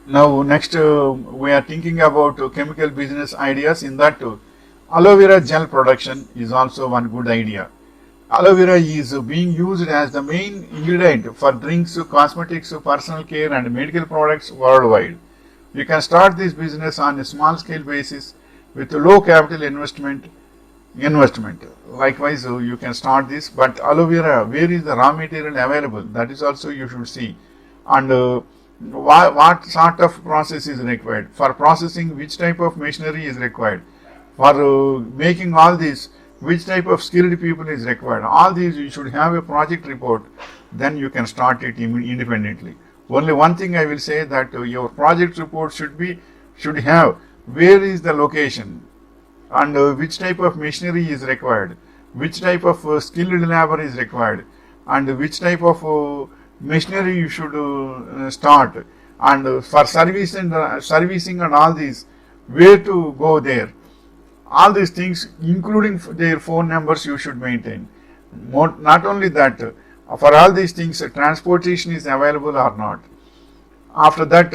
Now next we are thinking about chemical business ideas. In that aloe vera gel production is also one good idea. Aloe vera is being used as the main ingredient for drinks, cosmetics, personal care and medical products worldwide. You can start this business on a small scale basis with low capital investment. Likewise, you can start this, but aloe vera, where is the raw material available? That is also you should see. And what sort of process is required for processing, which type of machinery is required for making all this, which type of skilled people is required. All these you should have a project report, then you can start it independently. Only one thing I will say, that your project report should have where is the location and which type of machinery is required, which type of skilled labor is required, and which type of machinery you should start, and for servicing and all these, where to go there. All these things, including their phone numbers, you should maintain. Not only that, for all these things, transportation is available or not. After that,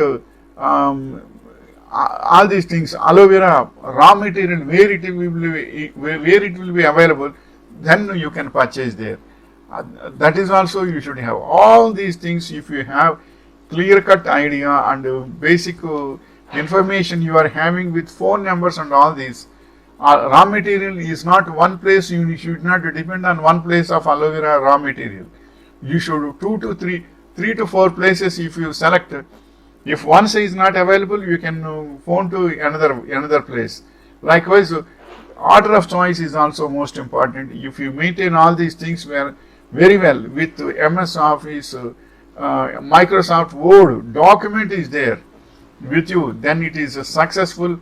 all these things, aloe vera raw material, where it will be available, then you can purchase there. That is also you should have. All these things, if you have clear-cut idea and basic information you are having with phone numbers and all these, raw material is not one place. You should not depend on one place of aloe vera raw material. You should 3 to 4 places if you select. If one is not available, you can phone to another place. Likewise, order of choice is also most important. If you maintain all these things very well with MS Office, Microsoft Word, document is there with you, then it is successful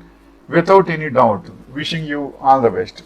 without any doubt. Wishing you all the best.